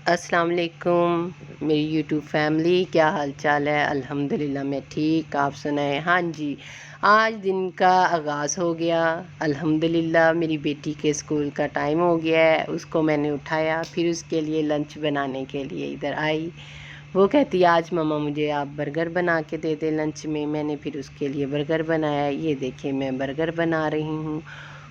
अस्सलाम वालेकुम मेरी यूट्यूब फैमिली, क्या हाल चाल है। अल्हम्दुलिल्लाह मैं ठीक, आप सुनाएं। हाँ जी, आज दिन का आगाज़ हो गया। अल्हम्दुलिल्लाह मेरी बेटी के स्कूल का टाइम हो गया है। उसको मैंने उठाया, फिर उसके लिए लंच बनाने के लिए इधर आई। वो कहती आज मम्मा मुझे आप बर्गर बना के दे दे लंच में। मैंने फिर उसके लिए बर्गर बनाया। ये देखिए मैं बर्गर बना रही हूँ।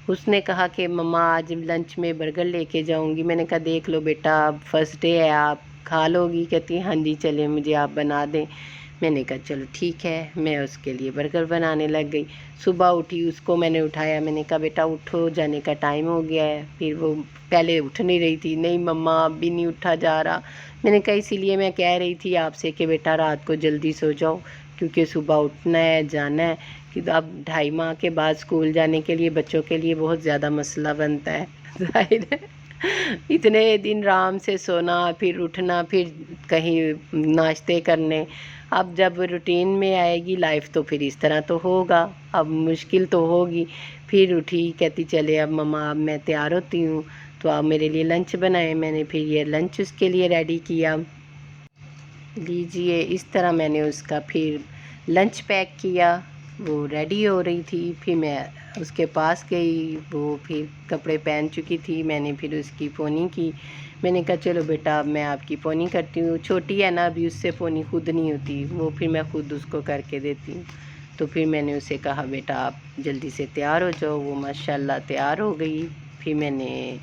उसने कहा कि मम्मा आज लंच में बर्गर लेके जाऊंगी। मैंने कहा देख लो बेटा, अब फर्स्ट डे है, आप खा लोगी। कहती हाँ जी चले, मुझे आप बना दें। मैंने कहा चलो ठीक है, मैं उसके लिए बर्गर बनाने लग गई। सुबह उठी, उसको मैंने उठाया। मैंने कहा बेटा उठो, जाने का टाइम हो गया है। फिर वो पहले उठ नहीं रही थी। नहीं मम्मा अब भी नहीं उठा जा रहा। मैंने कहा इसीलिए मैं कह रही थी आपसे कि बेटा रात को जल्दी सो जाओ, क्योंकि सुबह उठना है, जाना है। कि अब 2.5 माह के बाद स्कूल जाने के लिए बच्चों के लिए बहुत ज़्यादा मसला बनता है। जाहिर है इतने दिन आराम से सोना, फिर उठना, फिर कहीं नाश्ते करने। अब जब रूटीन में आएगी लाइफ तो फिर इस तरह तो होगा, अब मुश्किल तो होगी। फिर उठी, कहती चले अब मम्मा अब मैं तैयार होती हूँ, तो आप मेरे लिए लंच बनाएं। मैंने फिर ये लंच उसके लिए रेडी किया। लीजिए इस तरह मैंने उसका फिर लंच पैक किया। वो रेडी हो रही थी, फिर मैं उसके पास गई। वो फिर कपड़े पहन चुकी थी। मैंने फिर उसकी पोनी की। मैंने कहा चलो बेटा अब मैं आपकी पोनी करती हूँ। छोटी है ना अभी, उससे पोनी खुद नहीं होती, वो फिर मैं खुद उसको करके देती हूँ। तो फिर मैंने उसे कहा बेटा आप जल्दी से तैयार हो जाओ। वो माशाल्लाह तैयार हो गई। फिर मैंने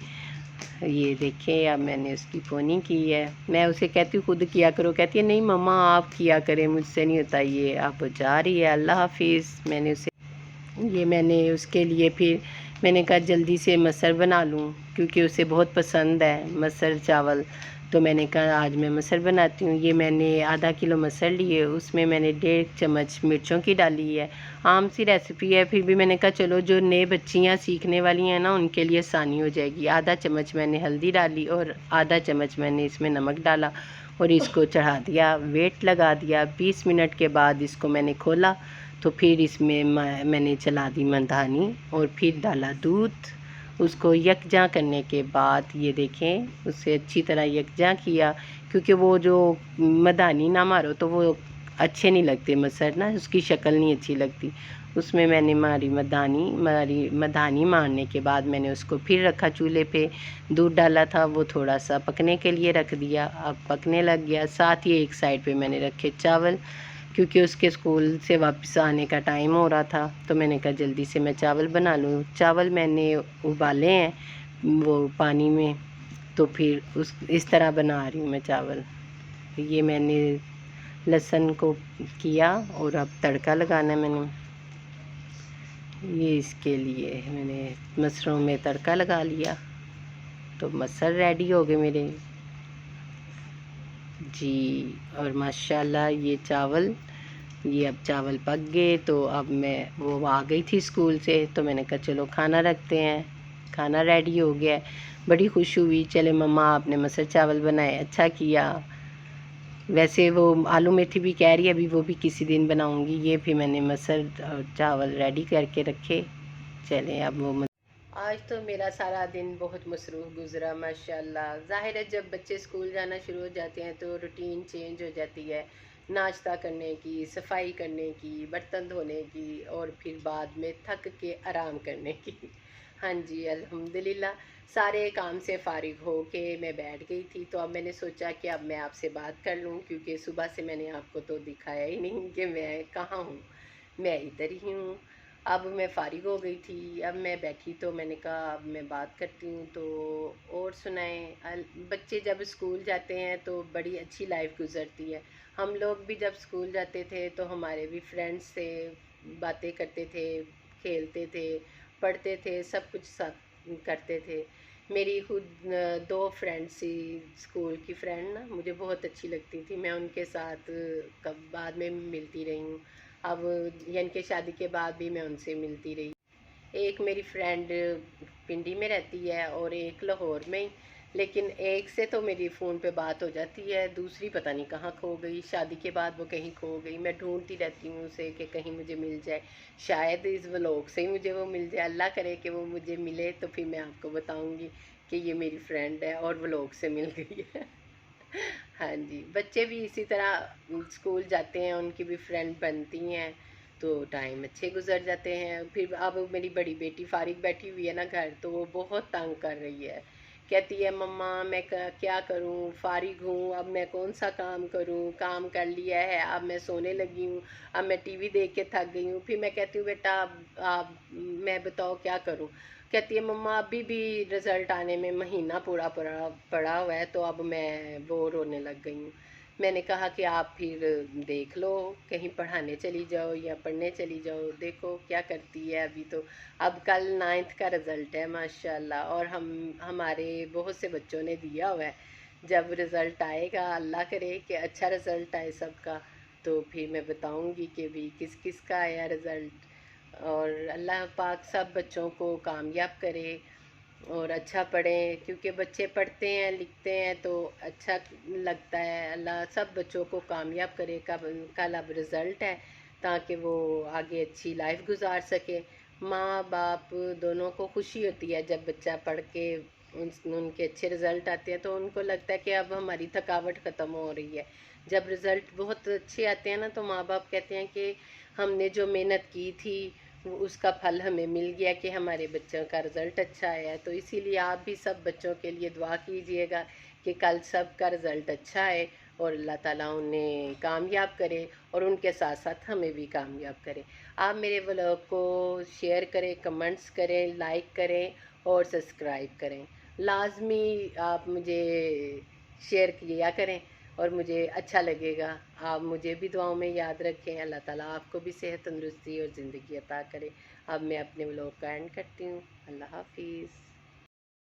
ये देखें अब मैंने उसकी पोनी की है। मैं उसे कहती हूँ खुद किया करो, कहती है नहीं मम्मा आप किया करें, मुझसे नहीं होता ये। अब वो जा रही है, अल्लाह हाफिज़। मैंने उसके लिए फिर मैंने कहा जल्दी से मसर बना लूँ, क्योंकि उसे बहुत पसंद है मसर चावल। तो मैंने कहा आज मैं मसर बनाती हूँ। ये मैंने आधा किलो मसर लिए, उसमें मैंने 1.5 चम्मच मिर्चों की डाली है। आम सी रेसिपी है, फिर भी मैंने कहा चलो जो नए बच्चियाँ सीखने वाली हैं ना उनके लिए आसानी हो जाएगी। आधा चम्मच मैंने हल्दी डाली और आधा चम्मच मैंने इसमें नमक डाला और इसको चढ़ा दिया, वेट लगा दिया। 20 मिनट के बाद इसको मैंने खोला, तो फिर इसमें मैंने चला दी मधानी और फिर डाला दूध। उसको यकजा करने के बाद ये देखें उसे अच्छी तरह यकजा किया, क्योंकि वो जो मधानी ना मारो तो वो अच्छे नहीं लगते मसर ना, उसकी शक्ल नहीं अच्छी लगती। उसमें मैंने मारी मधानी मारने के बाद मैंने उसको फिर रखा चूल्हे पे। दूध डाला था वो थोड़ा सा पकने के लिए रख दिया, अब पकने लग गया। साथ ही एक साइड पे मैंने रखे चावल, क्योंकि उसके स्कूल से वापस आने का टाइम हो रहा था। तो मैंने कहा जल्दी से मैं चावल बना लूँ। चावल मैंने उबाले हैं वो पानी में, तो फिर उस इस तरह बना रही हूँ मैं चावल। ये मैंने लहसुन को किया और अब तड़का लगाना है मैंने। ये इसके लिए मैंने मसरों में तड़का लगा लिया, तो मसर रेडी हो गए मेरे जी। और माशाल्लाह ये अब चावल पक गए। तो अब मैं वो आ गई थी स्कूल से, तो मैंने कहा चलो खाना रखते हैं। खाना रेडी हो गया है। बड़ी खुश हुई, चले मम्मा आपने मसर चावल बनाए, अच्छा किया। वैसे वो आलू मेथी भी कह रही है अभी वो भी किसी दिन बनाऊंगी। ये फिर मैंने मसर और चावल रेडी करके रखे। चलें अब वो आज तो मेरा सारा दिन बहुत मसरूफ़ गुज़रा माशाल्लाह। ज़ाहिर है जब बच्चे स्कूल जाना शुरू हो जाते हैं तो रूटीन चेंज हो जाती है, नाश्ता करने की, सफाई करने की, बर्तन धोने की और फिर बाद में थक के आराम करने की। हाँ जी अल्हम्दुलिल्लाह सारे काम से फ़ारिग हो के मैं बैठ गई थी। तो अब मैंने सोचा कि अब मैं आपसे बात कर लूँ, क्योंकि सुबह से मैंने आपको तो दिखाया ही नहीं कि मैं कहाँ हूँ। मैं इधर ही हूँ। अब मैं फ़ारिग हो गई थी, अब मैं बैठी तो मैंने कहा अब मैं बात करती हूँ। तो और सुनाएं। बच्चे जब स्कूल जाते हैं तो बड़ी अच्छी लाइफ गुजरती है। हम लोग भी जब स्कूल जाते थे तो हमारे भी फ्रेंड्स से बातें करते थे, खेलते थे, पढ़ते थे, सब कुछ साथ करते थे। मेरी खुद 2 फ्रेंड्स थी स्कूल की फ्रेंड ना, मुझे बहुत अच्छी लगती थी। मैं उनके साथ कब बाद में मिलती रही हूँ। अब यानी कि शादी के बाद भी मैं उनसे मिलती रही। एक मेरी फ्रेंड पिंडी में रहती है और एक लाहौर में। लेकिन एक से तो मेरी फ़ोन पे बात हो जाती है, दूसरी पता नहीं कहाँ खो गई। शादी के बाद वो कहीं खो गई। मैं ढूंढती रहती हूँ उसे कि कहीं मुझे मिल जाए। शायद इस व्लॉग से ही मुझे वो मिल जाए। अल्लाह करे कि वो मुझे मिले तो फिर मैं आपको बताऊँगी कि ये मेरी फ्रेंड है और व्लॉग से मिल गई है। हाँ जी, बच्चे भी इसी तरह स्कूल जाते हैं, उनकी भी फ्रेंड बनती हैं, तो टाइम अच्छे गुजर जाते हैं। फिर अब मेरी बड़ी बेटी फारिग बैठी हुई है ना घर, तो वो बहुत तंग कर रही है। कहती है मम्मा मैं क्या करूं, फारिग हूँ, अब मैं कौन सा काम करूं, काम कर लिया है, अब मैं सोने लगी हूँ, अब मैं टीवी देख के थक गई हूँ। फिर मैं कहती हूँ बेटा अब मैं बताओ क्या करूं। कहती है मम्मा अभी भी रिज़ल्ट आने में महीना पूरा पड़ा पड़ा हुआ है, तो अब मैं बोर होने लग गई हूँ। मैंने कहा कि आप फिर देख लो, कहीं पढ़ाने चली जाओ या पढ़ने चली जाओ, देखो क्या करती है। अभी तो अब कल 9th का रिज़ल्ट है माशाल्लाह, और हमारे बहुत से बच्चों ने दिया हुआ है। जब रिज़ल्ट आएगा, अल्लाह करे कि अच्छा रिज़ल्ट आए सबका, तो फिर मैं बताऊंगी कि भी किस किस का आया रिज़ल्ट। और अल्लाह पाक सब बच्चों को कामयाब करे और अच्छा पढ़ें, क्योंकि बच्चे पढ़ते हैं लिखते हैं तो अच्छा लगता है। अल्लाह सब बच्चों को कामयाब करे। कब कल अब रिज़ल्ट है, ताकि वो आगे अच्छी लाइफ गुजार सके। माँ बाप दोनों को खुशी होती है जब बच्चा पढ़ के उनके अच्छे रिज़ल्ट आते हैं, तो उनको लगता है कि अब हमारी थकावट ख़त्म हो रही है। जब रिज़ल्ट बहुत अच्छे आते हैं ना, तो माँ बाप कहते हैं कि हमने जो मेहनत की थी उसका फल हमें मिल गया, कि हमारे बच्चों का रिज़ल्ट अच्छा आया है। तो इसीलिए आप भी सब बच्चों के लिए दुआ कीजिएगा कि कल सब का रिज़ल्ट अच्छा आए और अल्लाह ताला उन्हें कामयाब करे, और उनके साथ साथ हमें भी कामयाब करे। आप मेरे व्लॉग को शेयर करें, कमेंट्स करें, लाइक करें और सब्सक्राइब करें। लाजमी आप मुझे शेयर किया करें और मुझे अच्छा लगेगा। आप मुझे भी दुआओं में याद रखें। अल्लाह ताला आपको भी सेहत तंदुरुस्ती और ज़िंदगी अता करे। अब मैं अपने व्लॉग का एंड करती हूँ। अल्लाह हाफिज़।